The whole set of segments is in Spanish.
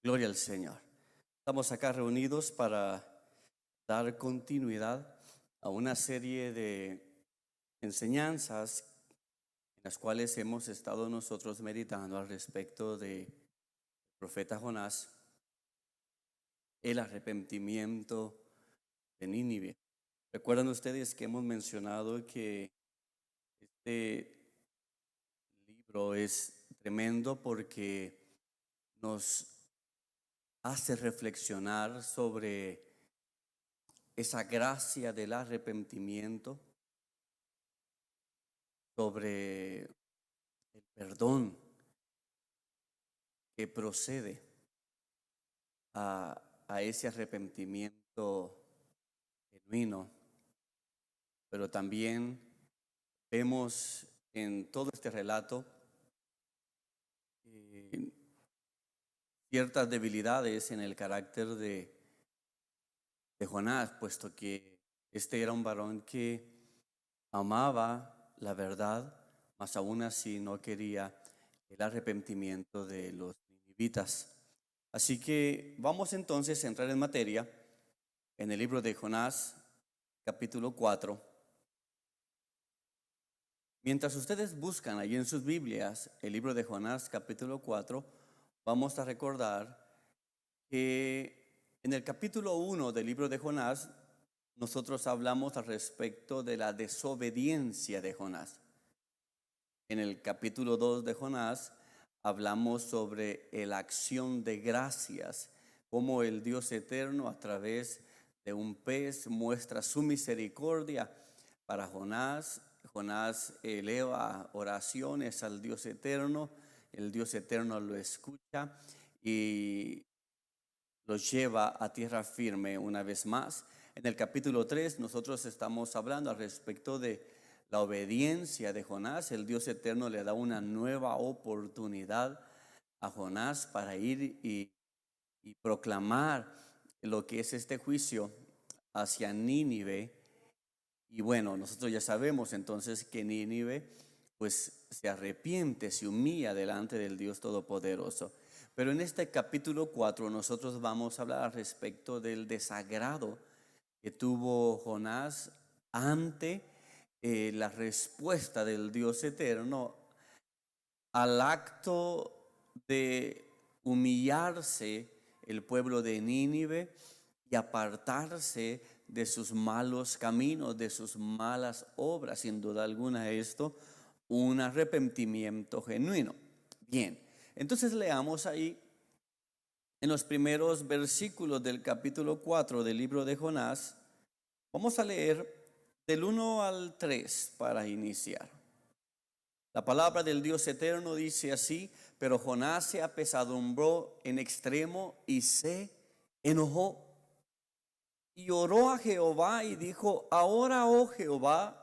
Gloria al Señor. Estamos acá reunidos para dar continuidad a una serie de enseñanzas en las cuales hemos estado nosotros meditando al respecto del profeta Jonás, el arrepentimiento de Nínive. Recuerdan ustedes que hemos mencionado que este libro es tremendo porque nos hace reflexionar sobre esa gracia del arrepentimiento, sobre el perdón que procede a ese arrepentimiento genuino. Pero también vemos en todo este relato eh, ciertas debilidades en el carácter de Jonás, puesto que este era un varón que amaba la verdad, mas aún así no quería el arrepentimiento de los ninivitas. Así que vamos entonces a entrar en materia en el libro de Jonás, capítulo 4. Mientras ustedes buscan allí en sus Biblias el libro de Jonás, capítulo 4, vamos a recordar que en el capítulo 1 del libro de Jonás, nosotros hablamos al respecto de la desobediencia de Jonás. En el capítulo 2 de Jonás hablamos sobre la acción de gracias, cómo el Dios eterno a través de un pez muestra su misericordia para Jonás. Jonás eleva oraciones al Dios eterno, el Dios eterno lo escucha y los lleva a tierra firme una vez más. En el capítulo 3 nosotros estamos hablando al respecto de la obediencia de Jonás. El Dios eterno le da una nueva oportunidad a Jonás para ir y proclamar lo que es este juicio hacia Nínive. Y bueno, nosotros ya sabemos entonces que Nínive pues se arrepiente, se humilla delante del Dios Todopoderoso. Pero en este capítulo 4 nosotros vamos a hablar al respecto del desagrado que tuvo Jonás ante la respuesta del Dios eterno al acto de humillarse el pueblo de Nínive y apartarse de sus malos caminos, de sus malas obras. Sin duda alguna esto, un arrepentimiento genuino. Bien, entonces leamos ahí en los primeros versículos del capítulo 4 del libro de Jonás. Vamos a leer del 1 al 3 para iniciar. La palabra del Dios eterno dice así: pero Jonás se apesadumbró en extremo y se enojó. Y oró a Jehová y dijo: ahora, oh Jehová,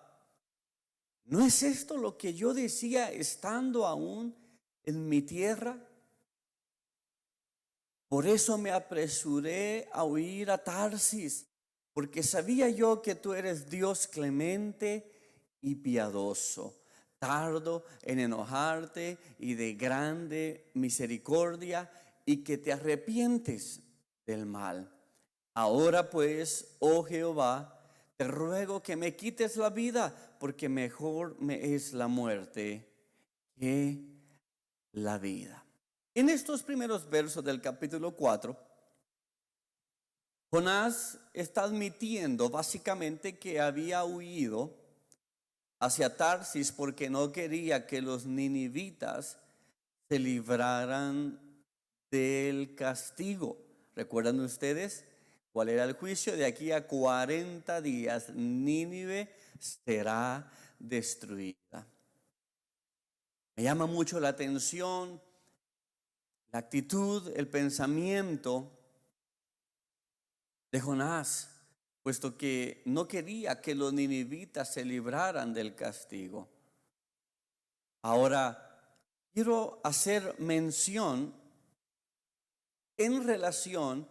¿no es esto lo que yo decía estando aún en mi tierra? Por eso me apresuré a huir a Tarsis, porque sabía yo que tú eres Dios clemente y piadoso, tardo en enojarte y de grande misericordia, y que te arrepientes del mal. Ahora pues, oh Jehová, te ruego que me quites la vida, porque mejor me es la muerte que la vida. En estos primeros versos del capítulo 4, Jonás está admitiendo básicamente que había huido hacia Tarsis porque no quería que los ninivitas se libraran del castigo. ¿Recuerdan ustedes cuál era el juicio? De aquí a 40 días Nínive será destruida. Me llama mucho la atención la actitud, el pensamiento de Jonás, puesto que no quería que los ninivitas se libraran del castigo. Ahora, quiero hacer mención en relación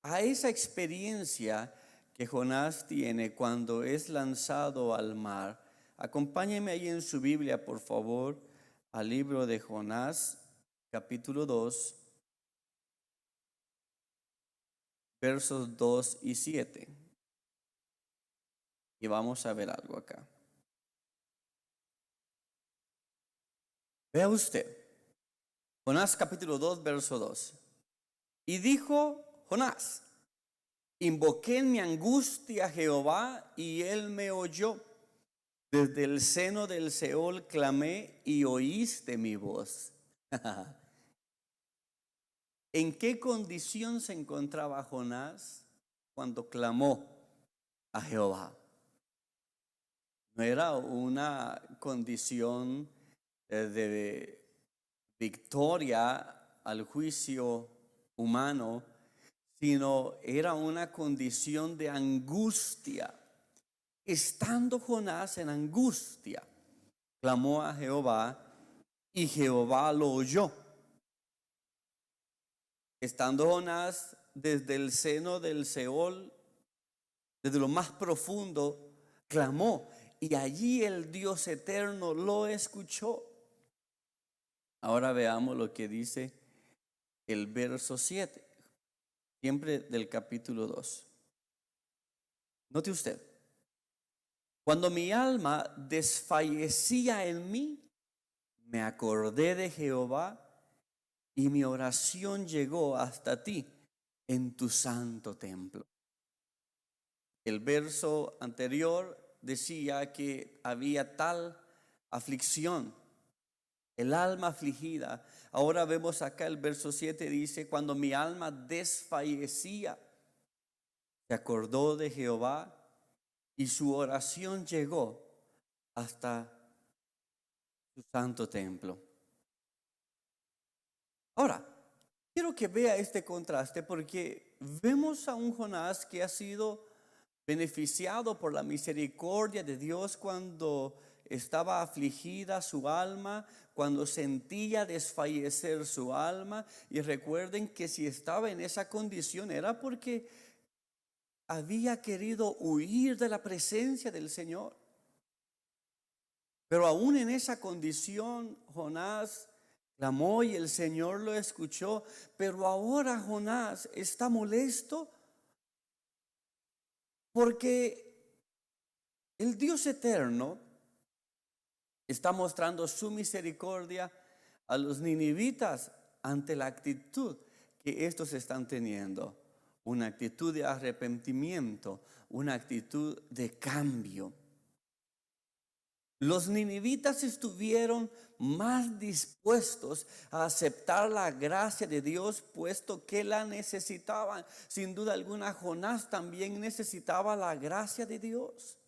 a esa experiencia que Jonás tiene cuando es lanzado al mar. Acompáñenme ahí en su Biblia, por favor, al libro de Jonás, capítulo 2. versos 2 y 7. Y vamos a ver algo acá. Vea usted, Jonás capítulo 2, verso 2. Y dijo Jonás: invoqué en mi angustia a Jehová y él me oyó. Desde el seno del Seol clamé y oíste mi voz. ¿En qué condición se encontraba Jonás cuando clamó a Jehová? No era una condición de victoria al juicio humano, sino era una condición de angustia. Estando Jonás en angustia, clamó a Jehová y Jehová lo oyó. Estando Jonás desde el seno del Seol, desde lo más profundo, clamó y allí el Dios eterno lo escuchó. Ahora veamos lo que dice el verso 7, siempre del capítulo 2. Note usted, cuando mi alma desfallecía en mí, me acordé de Jehová y mi oración llegó hasta ti en tu santo templo. El verso anterior decía que había tal aflicción, el alma afligida. Ahora vemos acá el verso 7 dice, cuando mi alma desfallecía, se acordó de Jehová y su oración llegó hasta su santo templo. Ahora, quiero que vea este contraste porque vemos a un Jonás que ha sido beneficiado por la misericordia de Dios cuando estaba afligida su alma, cuando sentía desfallecer su alma. Y recuerden que si estaba en esa condición era porque había querido huir de la presencia del Señor. Pero aún en esa condición, Jonás clamó y el Señor lo escuchó. Pero ahora Jonás está molesto porque el Dios eterno está mostrando su misericordia a los ninivitas ante la actitud que estos están teniendo. Una actitud de arrepentimiento, una actitud de cambio. Los ninivitas estuvieron más dispuestos a aceptar la gracia de Dios, puesto que la necesitaban. Sin duda alguna, Jonás también necesitaba la gracia de Dios.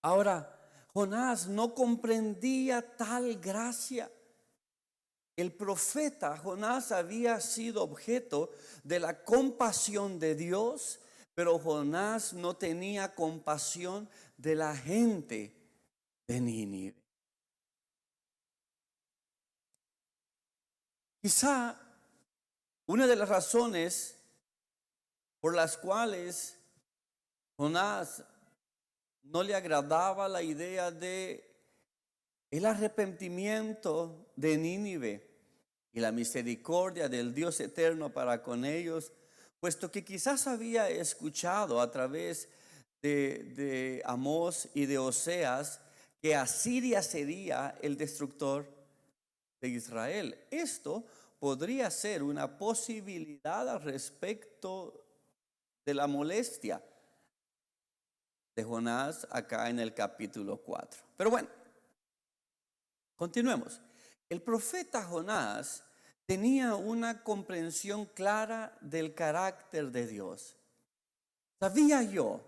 Ahora, Jonás no comprendía tal gracia. El profeta Jonás había sido objeto de la compasión de Dios, pero Jonás no tenía compasión de la gente de Nínive. Quizá una de las razones por las cuales Jonás no le agradaba la idea de el arrepentimiento de Nínive y la misericordia del Dios eterno para con ellos, puesto que quizás había escuchado a través de Amós y de Oseas que Asiria sería el destructor de Israel. Esto podría ser una posibilidad al respecto de la molestia de Jonás acá en el capítulo 4. Pero bueno, continuemos. El profeta Jonás tenía una comprensión clara del carácter de Dios. Sabía yo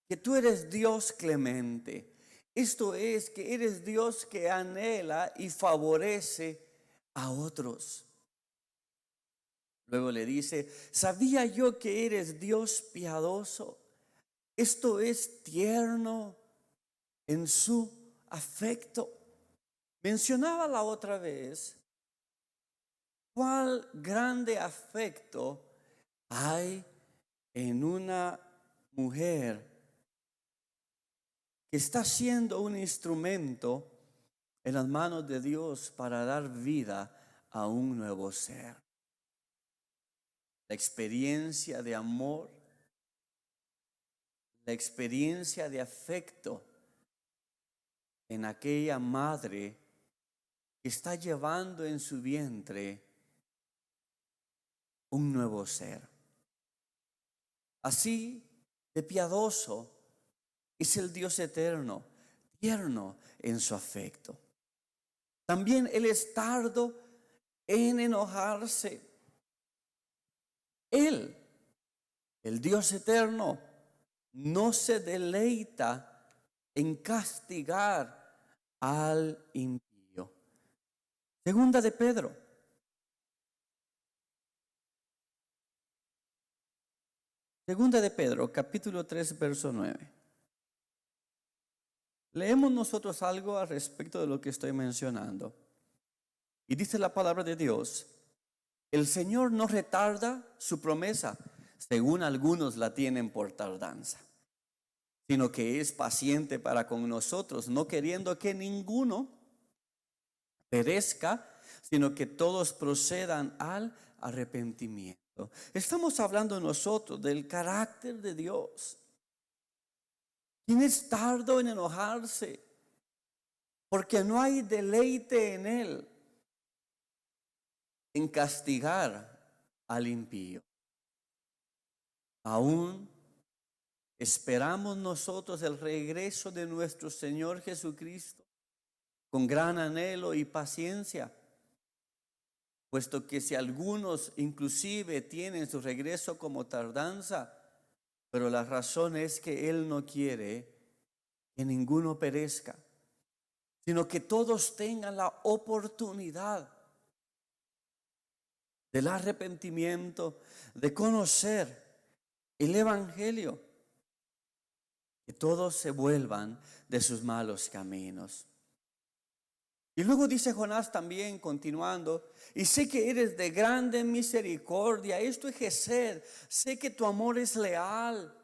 que tú eres Dios clemente. Esto es, que eres Dios que anhela y favorece a otros. Luego le dice, sabía yo que eres Dios piadoso. Esto es, tierno en su afecto. Mencionaba la otra vez cuál grande afecto hay en una mujer que está siendo un instrumento en las manos de Dios para dar vida a un nuevo ser. la experiencia de amor, la experiencia de afecto en aquella madre que está llevando en su vientre un nuevo ser. Así de piadoso es el Dios eterno, tierno en su afecto. También Él es tardo en enojarse. Él, el Dios eterno, no se deleita en castigar al impío. Segunda de Pedro. Segunda de Pedro, capítulo 3, verso 9. Leemos nosotros algo al respecto de lo que estoy mencionando. Y dice la palabra de Dios: el Señor no retarda su promesa, según algunos la tienen por tardanza, sino que es paciente para con nosotros, no queriendo que ninguno perezca, sino que todos procedan al arrepentimiento. Estamos hablando nosotros del carácter de Dios, quien es tardo en enojarse, porque no hay deleite en Él en castigar al impío. Aún esperamos nosotros el regreso de nuestro Señor Jesucristo con gran anhelo y paciencia, puesto que si algunos inclusive tienen su regreso como tardanza, pero la razón es que Él no quiere que ninguno perezca, sino que todos tengan la oportunidad del arrepentimiento, de conocer el Evangelio, que todos se vuelvan de sus malos caminos. Y luego dice Jonás también, continuando: y sé que eres de grande misericordia, esto es Gesed, sé que tu amor es leal,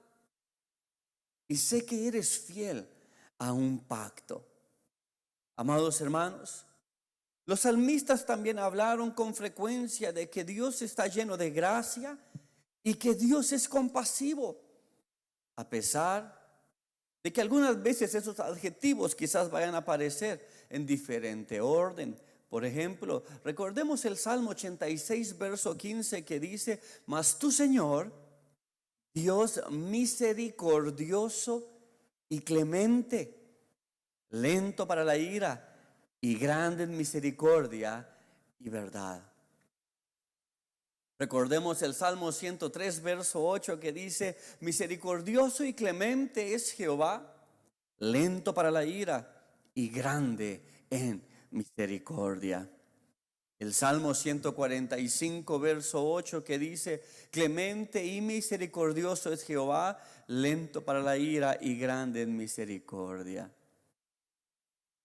y sé que eres fiel a un pacto. Amados hermanos, los salmistas también hablaron con frecuencia de que Dios está lleno de gracia y que Dios es compasivo, a pesar de que algunas veces esos adjetivos quizás vayan a aparecer en diferente orden. Por ejemplo, recordemos el Salmo 86, verso 15, que dice: mas tú, Señor, Dios misericordioso y clemente, lento para la ira y grande en misericordia y verdad. Recordemos el Salmo 103, verso 8, que dice: misericordioso y clemente es Jehová, lento para la ira y grande en misericordia. El Salmo 145, verso 8, que dice: clemente y misericordioso es Jehová, lento para la ira y grande en misericordia.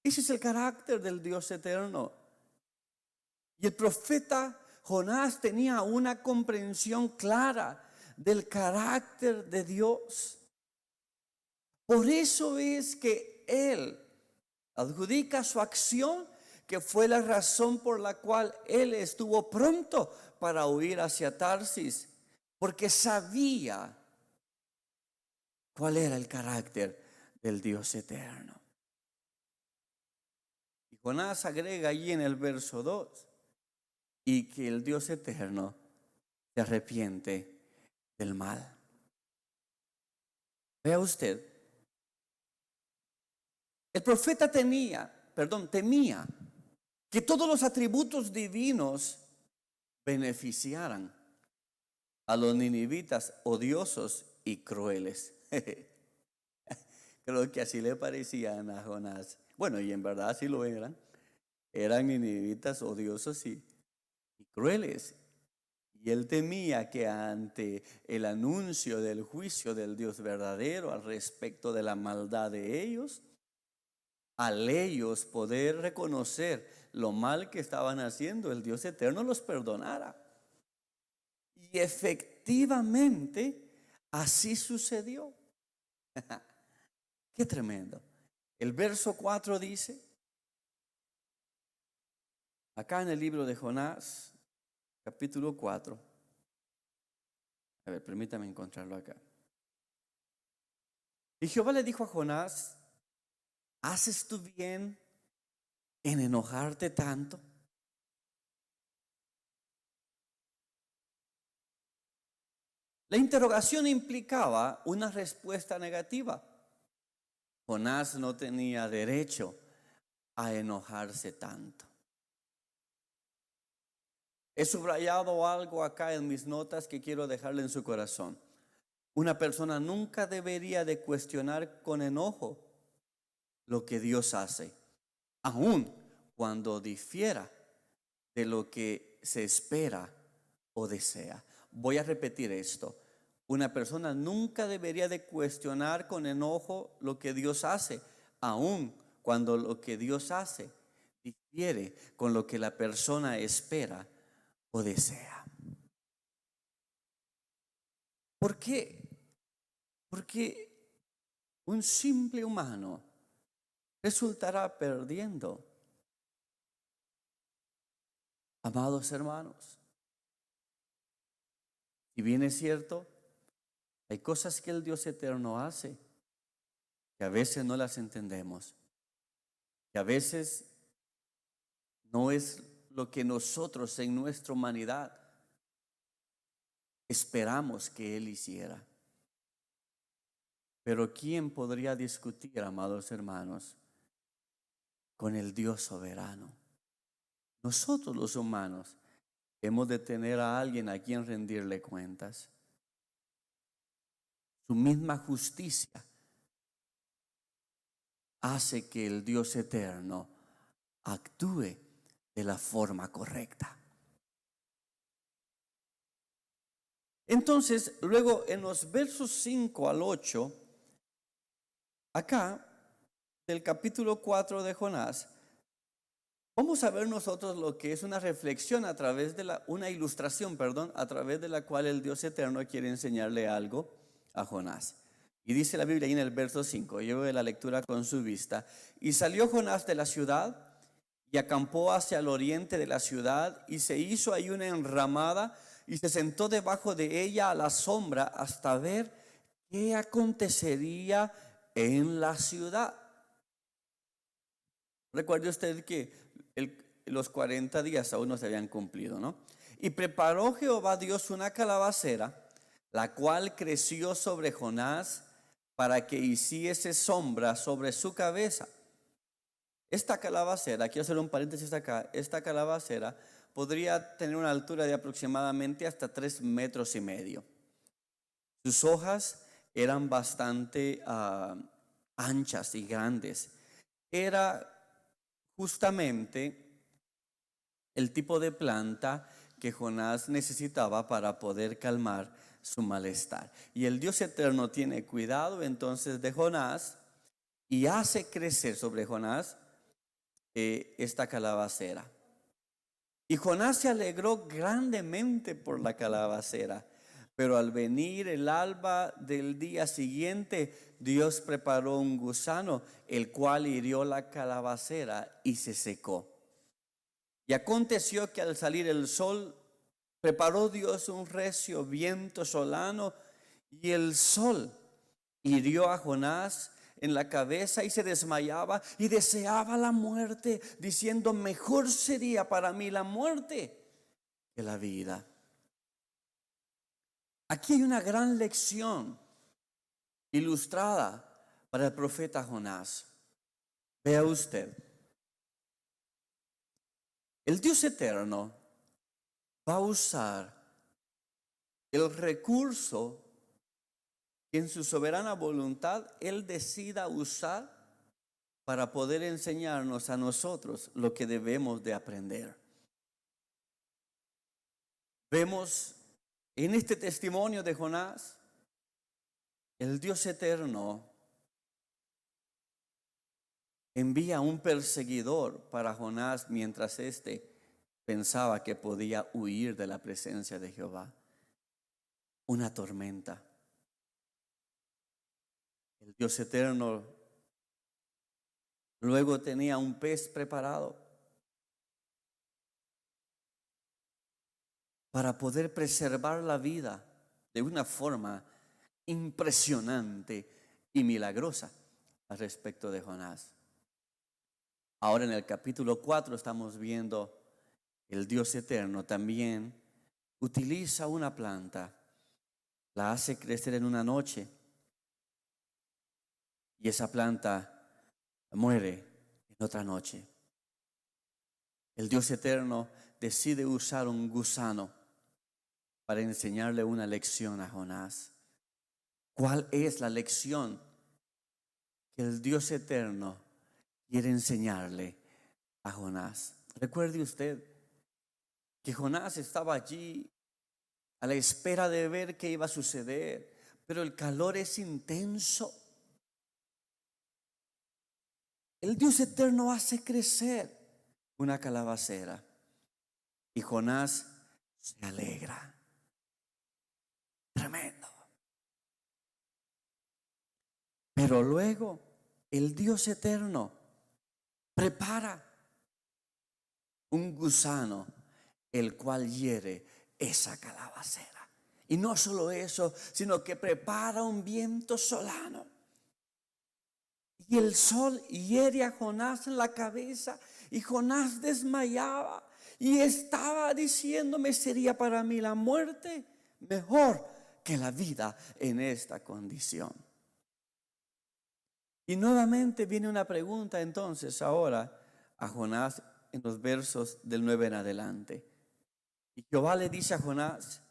Ese es el carácter del Dios eterno. Y el profeta Jonás tenía una comprensión clara del carácter de Dios. Por eso es que él adjudica su acción, que fue la razón por la cual él estuvo pronto para huir hacia Tarsis, porque sabía cuál era el carácter del Dios eterno. Y Jonás agrega allí en el verso 2: y que el Dios eterno se arrepiente del mal. Vea usted, el profeta temía que todos los atributos divinos beneficiaran a los ninivitas odiosos y crueles. Creo que así le parecían a Jonás. Bueno, y en verdad así lo eran. Eran ninivitas odiosos y crueles. Y él temía que ante el anuncio del juicio del Dios verdadero al respecto de la maldad de ellos, al ellos poder reconocer lo mal que estaban haciendo, el Dios eterno los perdonara. Y efectivamente así sucedió. Qué tremendo. El verso 4 dice, acá en el libro de Jonás, capítulo 4, A ver, permítame encontrarlo acá. Y Jehová le dijo a Jonás, ¿haces tú bien en enojarte tanto? La interrogación implicaba una respuesta negativa. Jonás no tenía derecho a enojarse tanto. He subrayado algo acá en mis notas que quiero dejarle en su corazón. Una persona nunca debería de cuestionar con enojo lo que Dios hace, aun cuando difiera de lo que se espera o desea. Voy a repetir esto. Una persona nunca debería de cuestionar con enojo lo que Dios hace, aun cuando lo que Dios hace difiere con lo que la persona espera o desea. ¿Por qué? Porque un simple humano resultará perdiendo. Amados hermanos, si bien es cierto, hay cosas que el Dios eterno hace que a veces no las entendemos, que a veces no es lo que nosotros en nuestra humanidad esperamos que Él hiciera. Pero ¿quién podría discutir, amados hermanos, con el Dios soberano? Nosotros los humanos hemos de tener a alguien a quien rendirle cuentas. Su misma justicia hace que el Dios eterno actúe de la forma correcta. Entonces, luego en los versos 5 al 8, acá del capítulo 4 de Jonás, vamos a ver nosotros lo que es una reflexión a través de una ilustración, a través de la cual el Dios eterno quiere enseñarle algo a Jonás. Y dice la Biblia ahí en el verso 5, llevo la lectura con su vista. Y salió Jonás de la ciudad y acampó hacia el oriente de la ciudad y se hizo ahí una enramada y se sentó debajo de ella a la sombra hasta ver qué acontecería en la ciudad. Recuerde usted que los 40 días aún no se habían cumplido, ¿no? Y preparó Jehová Dios una calabacera, la cual creció sobre Jonás para que hiciese sombra sobre su cabeza. Esta calabacera, quiero hacer un paréntesis acá, esta calabacera podría tener una altura de aproximadamente hasta 3,5 metros. Sus hojas eran bastante anchas y grandes. Era justamente el tipo de planta que Jonás necesitaba para poder calmar su malestar. Y el Dios eterno tiene cuidado entonces de Jonás y hace crecer sobre Jonás esta calabacera. Y Jonás se alegró grandemente por la calabacera. Pero al venir el alba del día siguiente, Dios preparó un gusano, el cual hirió la calabacera y se secó. Y aconteció que al salir el sol, preparó Dios un recio viento solano, y el sol hirió a Jonás en la cabeza y se desmayaba y deseaba la muerte, diciendo: mejor sería para mí la muerte que la vida. Aquí hay una gran lección ilustrada para el profeta Jonás. Vea usted, el Dios eterno va a usar el recurso que en su soberana voluntad Él decida usar para poder enseñarnos a nosotros lo que debemos de aprender. Vemos en este testimonio de Jonás, el Dios eterno envía un perseguidor para Jonás mientras éste pensaba que podía huir de la presencia de Jehová. Una tormenta. El Dios eterno luego tenía un pez preparado para poder preservar la vida de una forma impresionante y milagrosa al respecto de Jonás. Ahora en el capítulo 4 estamos viendo el Dios eterno también utiliza una planta, la hace crecer en una noche y esa planta muere en otra noche. El Dios eterno decide usar un gusano para enseñarle una lección a Jonás. ¿Cuál es la lección que el Dios eterno quiere enseñarle a Jonás? Recuerde usted que Jonás estaba allí a la espera de ver qué iba a suceder, pero el calor es intenso. El Dios eterno hace crecer una calabacera y Jonás se alegra. Tremendo. Pero luego el Dios eterno prepara un gusano el cual hiere esa calabacera. Y no solo eso, sino que prepara un viento solano. Y el sol hiere a Jonás en la cabeza y Jonás desmayaba y estaba diciéndome, sería para mí la muerte mejor que la vida en esta condición. Y nuevamente viene una pregunta entonces ahora a Jonás en los versos del 9 en adelante. Y Jehová le dice a Jonás,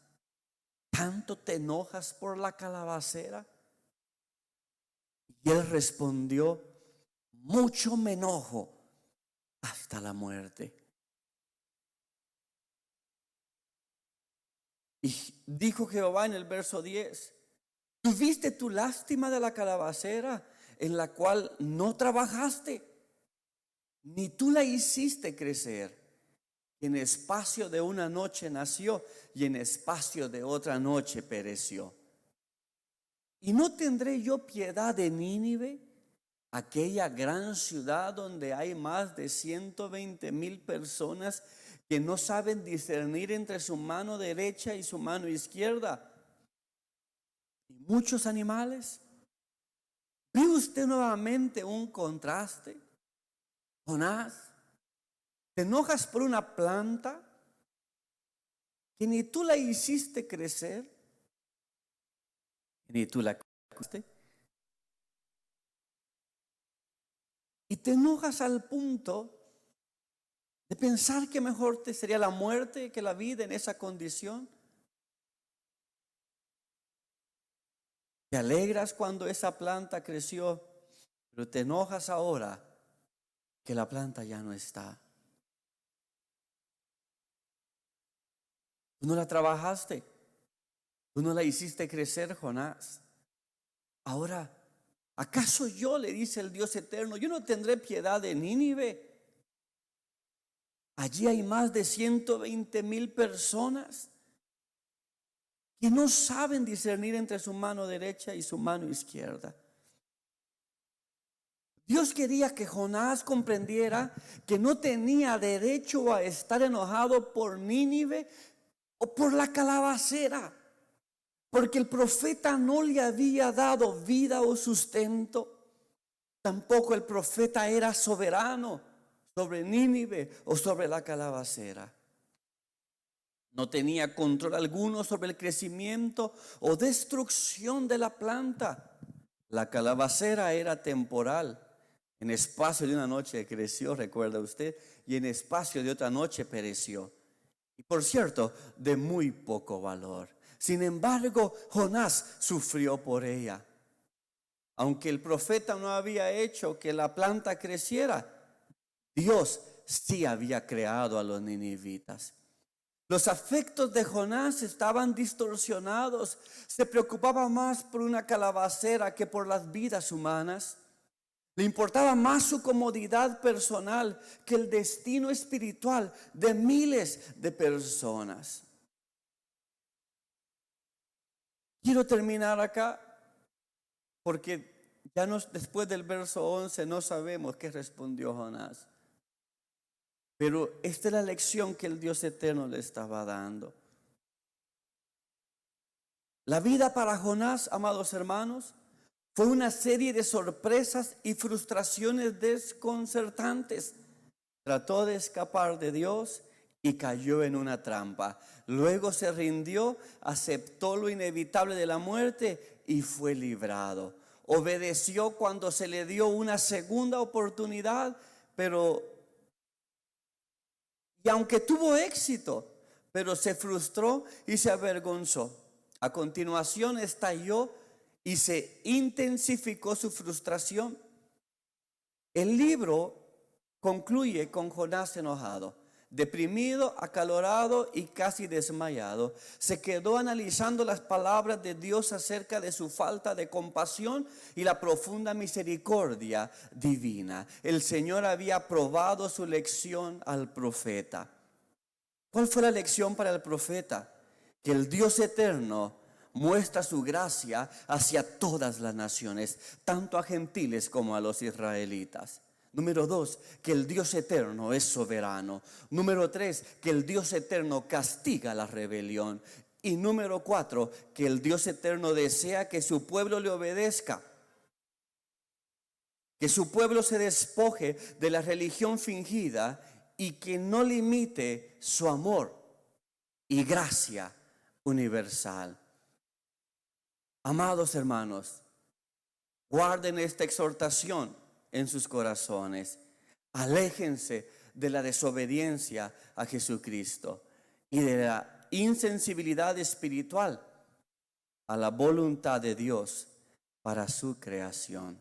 ¿tanto te enojas por la calabacera? Y él respondió, mucho me enojo hasta la muerte. Y dijo Jehová en el verso 10, ¿tuviste tu lástima de la calabacera en la cual no trabajaste? Ni tú la hiciste crecer. En espacio de una noche nació y en espacio de otra noche pereció. ¿Y no tendré yo piedad de Nínive, aquella gran ciudad donde hay más de 120,000 personas que no saben discernir entre su mano derecha y su mano izquierda? Y muchos animales. ¿Ve usted nuevamente un contraste? Jonás, ¿te enojas por una planta que ni tú la hiciste crecer, ni tú la cuidaste? Y te enojas al punto de pensar que mejor te sería la muerte que la vida en esa condición. Te alegras cuando esa planta creció, pero te enojas ahora que la planta ya no está. Tú no la trabajaste, tú no la hiciste crecer, Jonás. Ahora, ¿acaso yo, le dice el Dios eterno, yo no tendré piedad de Nínive? Allí hay más de 120,000 personas que no saben discernir entre su mano derecha y su mano izquierda. Dios quería que Jonás comprendiera que no tenía derecho a estar enojado por Nínive o por la calabacera, porque el profeta no le había dado vida o sustento. Tampoco el profeta era soberano sobre Nínive o sobre la calabacera. No tenía control alguno sobre el crecimiento o destrucción de la planta. La calabacera era temporal. En espacio de una noche creció, recuerda usted, y en espacio de otra noche pereció. Y por cierto, de muy poco valor. Sin embargo, Jonás sufrió por ella. Aunque el profeta no había hecho que la planta creciera, Dios sí había creado a los ninivitas. Los afectos de Jonás estaban distorsionados. Se preocupaba más por una calabacera que por las vidas humanas. Le importaba más su comodidad personal que el destino espiritual de miles de personas. Quiero terminar acá porque ya después del verso 11 no sabemos qué respondió Jonás. Pero esta es la lección que el Dios eterno le estaba dando. La vida para Jonás, amados hermanos, fue una serie de sorpresas y frustraciones desconcertantes. Trató de escapar de Dios y cayó en una trampa. Luego se rindió, aceptó lo inevitable de la muerte y fue librado. Obedeció cuando se le dio una segunda oportunidad, y aunque tuvo éxito, pero se frustró y se avergonzó. A continuación estalló y se intensificó su frustración. El libro concluye con Jonás enojado, deprimido, acalorado y casi desmayado. Se quedó analizando las palabras de Dios acerca de su falta de compasión y la profunda misericordia divina. El Señor había probado su lección al profeta. ¿Cuál fue la lección para el profeta? Que el Dios eterno muestra su gracia hacia todas las naciones, tanto a gentiles como a los israelitas. Número 2, que el Dios eterno es soberano. Número 3, que el Dios eterno castiga la rebelión. Y número 4, que el Dios eterno desea que su pueblo le obedezca. Que su pueblo se despoje de la religión fingida y que no limite su amor y gracia universal. Amados hermanos, guarden esta exhortación en sus corazones. Aléjense de la desobediencia a Jesucristo y de la insensibilidad espiritual a la voluntad de Dios para su creación.